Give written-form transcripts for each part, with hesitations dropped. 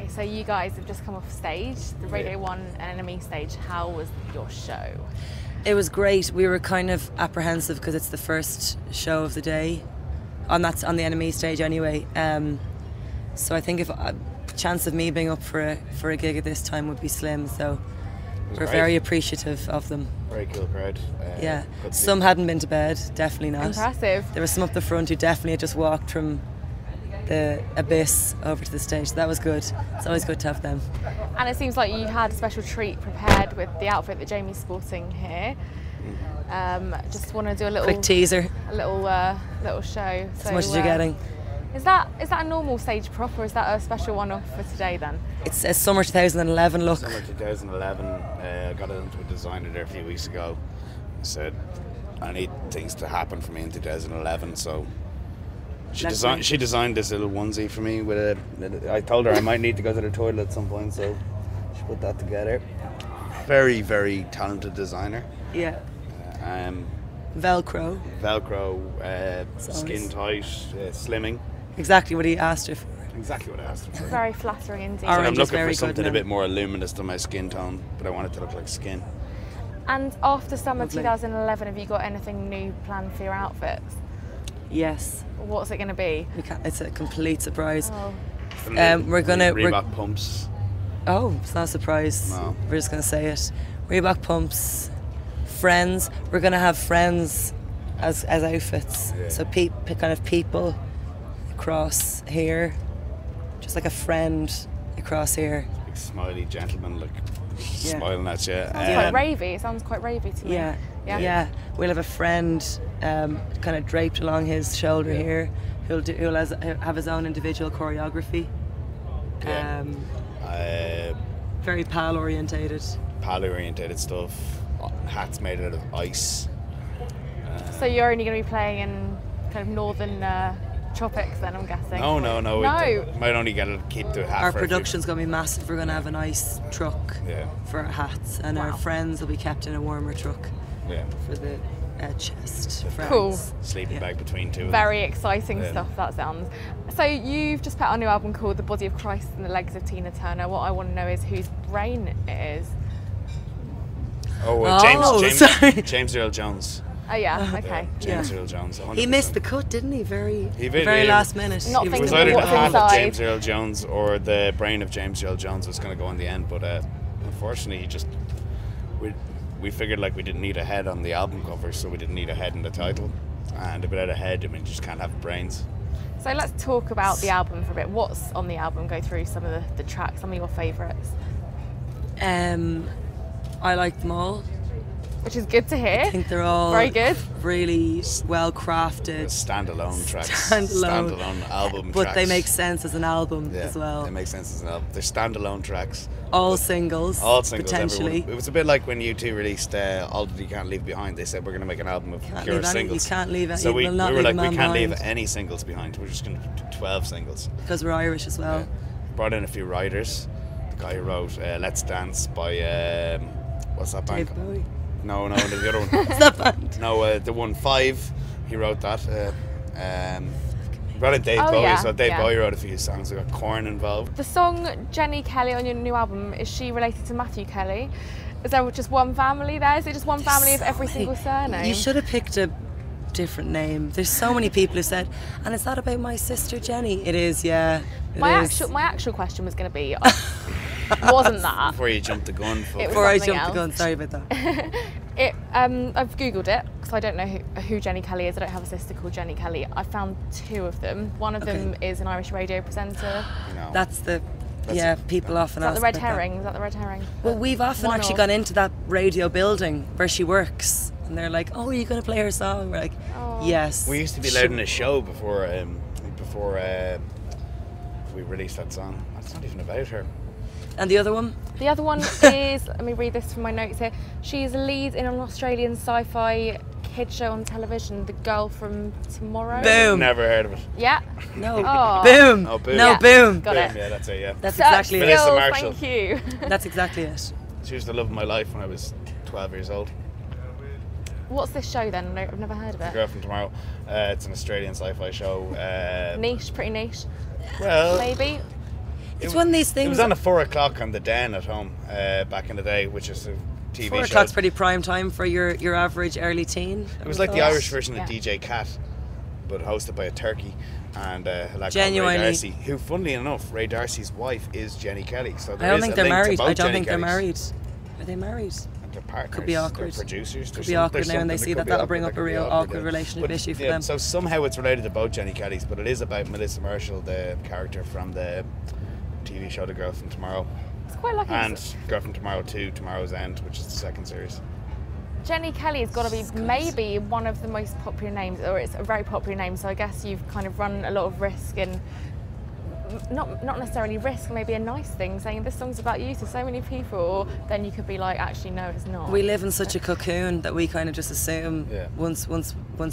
so you guys have just come off stage, the Radio 1 and NME stage. How was your show? It was great. We were kind of apprehensive because it's the first show of the day, on the NME stage anyway. So I think if a chance of me being up for a gig at this time would be slim. So we're very appreciative of them. Very cool crowd. Yeah, some hadn't been to bed, definitely not. Impressive. There was some up the front who definitely had just walked from the abyss over to the stage. So that was good. It's always good to have them. And it seems like you had a special treat prepared with the outfit that Jamie's sporting here. Just want to do a little quick teaser, a little show. So, as much as you're getting. Is that a normal stage prop, or is that a special one-off for today then? It's a summer 2011 look. Summer 2011. I got it into a designer there a few weeks ago. He said, I need things to happen for me in 2011, so she designed this little onesie for me. I told her I might need to go to the toilet at some point, so she put that together. Very, very talented designer. Yeah. Velcro, skin tight, slimming. Exactly what he asked her for. Exactly what I asked her for. Very flattering indeed. I'm looking for something a bit more luminous than my skin tone, but I want it to look like skin. And after summer 2011, have you got anything new planned for your outfits? Yes. What's it going to be? It's a complete surprise. Oh. We're gonna Reebok pumps. Oh, it's not a surprise. No. We're just gonna say it. Reebok pumps. Friends. We're gonna have friends as outfits. Yeah. So kind of people across here, just like a friend across here. Big smiley gentleman, smiling at you. It sounds quite ravey to me. Yeah. We'll have a friend kind of draped along his shoulder here, who'll have his own individual choreography. Very PAL orientated stuff. Hats made out of ice. So you're only going to be playing in kind of northern tropics then, I'm guessing? No. We might only keep to half. Our production's going to be massive. We're going to have an ice truck for our hats, and our friends will be kept in a warmer truck for the chest. Cool. Sleeping bag between two. Very exciting stuff, that sounds. So you've just put out a new album called The Body of Christ and the Legs of Tina Turner. What I want to know is whose brain it is. James Earl Jones. Oh yeah, okay. James Earl Jones. 100%. He missed the cut, didn't he? Very last minute. It was either the hand of James Earl Jones or the brain of James Earl Jones was going to go in the end, but unfortunately, we figured we didn't need a head on the album cover, so we didn't need a head in the title, and without a head, you just can't have brains. So let's talk about the album for a bit. What's on the album? Go through some of the tracks, some of your favourites. I like them all. Which is good to hear. I think they're all very good. Really well crafted. Standalone tracks. Standalone album but tracks. They make sense as an album as well. They make sense as an album. They're standalone tracks. All singles. Potentially. It was a bit like when U2 released All That You Can't Leave Behind. They said we're going to make an album of pure singles. You can't leave it. So we were like, we can't leave behind. any singles behind. We're just going to do 12 singles. Because we're Irish as well. Brought in a few writers. The guy who wrote Let's Dance by what's that band? Dave Bowie. No, the other one. What's that band? No, the one 5. He wrote that. Brought in Dave Bowie, so Dave Bowie wrote a few songs. We got Korn involved. The song Jenny Kelly on your new album, is she related to Matthew Kelly? Is there just one family there? Is it just one family of every single surname? You should have picked a different name. There's so many people who said, and is that about my sister Jenny? It is, yeah. My actual question was going to be, wasn't that? Before you jumped the gun. Sorry about that. I've googled it because I don't know who Jenny Kelly is. I don't have a sister called Jenny Kelly. I found 2 of them. One of them is an Irish radio presenter. No. That's people often ask. Is that the red herring? Is that the red herring? Well, we've often actually gone into that radio building where she works, and they're like, "Oh, are you going to play her song?" We're like, "Yes." We used to be allowed in a show before we released that song. It's not even about her. And the other one? The other one is, let me read this from my notes here. She's a lead in an Australian sci-fi kid show on television, The Girl from Tomorrow. Boom. Never heard of it. Yeah. No. Oh. Boom. Oh, boom. No, Yeah. boom. Got it. Yeah, that's it, yeah. That's exactly it. Melissa Marshall. Thank you. That's exactly it. She was the love of my life when I was 12 years old. What's this show then? I've never heard of The it. Girl from Tomorrow. It's an Australian sci-fi show. Niche, pretty niche. Well, Maybe. It's one of these things. It was on at 4 o'clock on the Den at home back in the day, which is a TV 4 show. o'clock's pretty prime time for your average early teen. It was like the Irish version of DJ Cat, but hosted by a turkey. And a lad called Ray Darcy, who, funnily enough, Ray Darcy's wife is Jenny Kelly. So I don't think they're married. I don't think they're married. Are they married? They're partners. Could be awkward. They're producers. Could be awkward now when they see that. That'll bring up a real awkward relationship issue for them. So somehow it's related to both Jenny Kellys, but it is about Melissa Marshall, the character from the TV show The Girl from Tomorrow. It's quite like and Girl from Tomorrow 2, Tomorrow's End, which is the second series. Jenny Kelly has got to be maybe one of the most popular names, or it's a very popular name, so I guess you've kind of run a lot of risk in, not necessarily risk, maybe a nice thing, saying this song's about you to so many people, or then you could be like, actually no, it's not. We live in such a cocoon that we kind of just assume once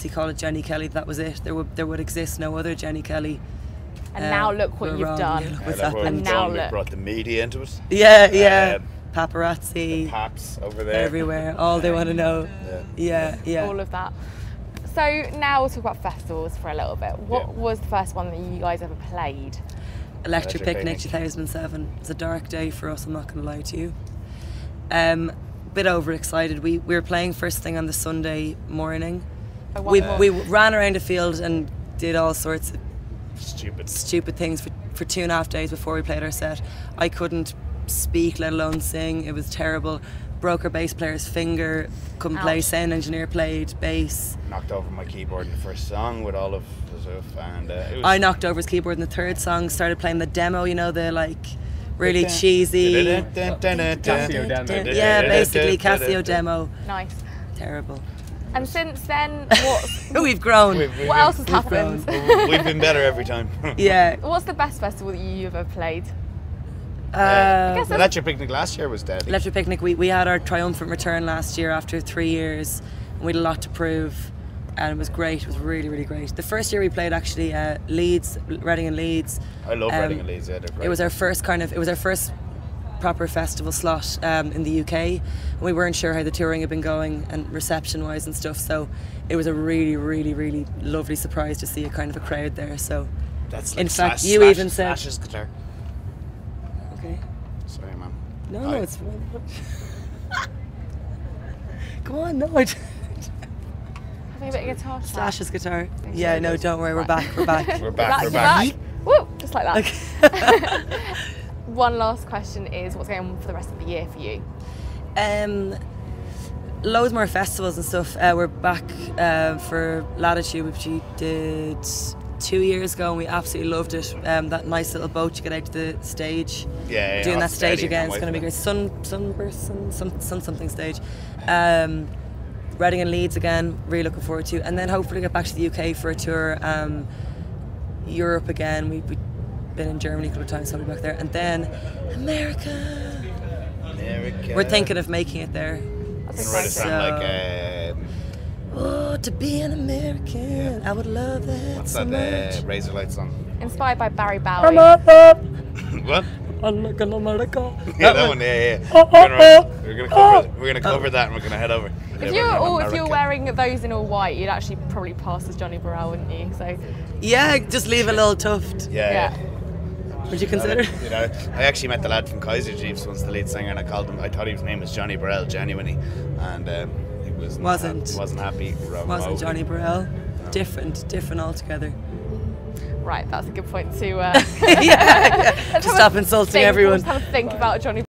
you call it Jenny Kelly, that was it. There would exist no other Jenny Kelly. And now look what you've done. Yeah, look what's happened. And now look. We brought the media into it. Yeah. Paparazzi. The paps over there. Everywhere. All they want to know. Yeah. All of that. So now we'll talk about festivals for a little bit. What was the first one that you guys ever played? Electric Picnic 2007. It was a dark day for us, I'm not going to lie to you. Bit overexcited. We were playing first thing on the Sunday morning. We ran around the field and did all sorts of stupid things for 2.5 days before we played our set. I couldn't speak, let alone sing. It was terrible. Broke our bass player's finger, couldn't play. Sound engineer played bass. Knocked over my keyboard in the first song with all of the stuff, and I knocked over his keyboard in the third song. Started playing the demo, you know, the like really cheesy Casio demo. yeah, basically Casio demo. Nice. Terrible. And since then, what? We've grown. What else has happened? We've been better every time. Yeah. What's the best festival that you've ever played? Electric Picnic last year was deadly. Electric Picnic, we had our triumphant return last year after 3 years, and we had a lot to prove, and it was great. It was really, really great. The first year we played actually Leeds, Reading and Leeds. I love Reading and Leeds. Yeah, they're great. It was our first proper festival slot in the UK, and we weren't sure how the touring had been going and reception wise and stuff, so it was a really, really, really lovely surprise to see a kind of a crowd there. So that's like in fact Slash, you even said Slash's guitar. Okay. Sorry, man. No, it's fine. Come on, no. Having a bit of guitar chat. Slash's guitar. Yeah, no, don't worry, we're back. We're back. We're back. Woo! Just like that. One last question is, what's going on for the rest of the year for you? Loads more festivals and stuff. We're back for Latitude, which we did 2 years ago, and we absolutely loved it. That nice little boat you get out to the stage. Yeah, doing that stage again. It's going to be great. Sunburst, something stage. Reading and Leeds again. Really looking forward to. And then hopefully get back to the UK for a tour. Europe again. We've been in Germany a couple of times, so we'll be back there. And then America. We're thinking of making it there. Oh, to be an American, I would love that. What's so that much. Razor Light song? Inspired by Barry Bowie. What? I'm like an America. Yeah, that one. Yeah. We're gonna cover that, and we're gonna head over. If you were wearing those in all white, you'd actually probably pass as Johnny Burrell, wouldn't you? So. Yeah, just leave a little tuft. Yeah. Would you consider? You know, I actually met the lad from Kaiser Chiefs once, the lead singer, and I thought his name was Johnny Burrell, genuinely, and he wasn't happy. Wasn't Johnny Burrell? No. Different altogether. Right, that's a good point to to stop insulting everyone. Have a think about Johnny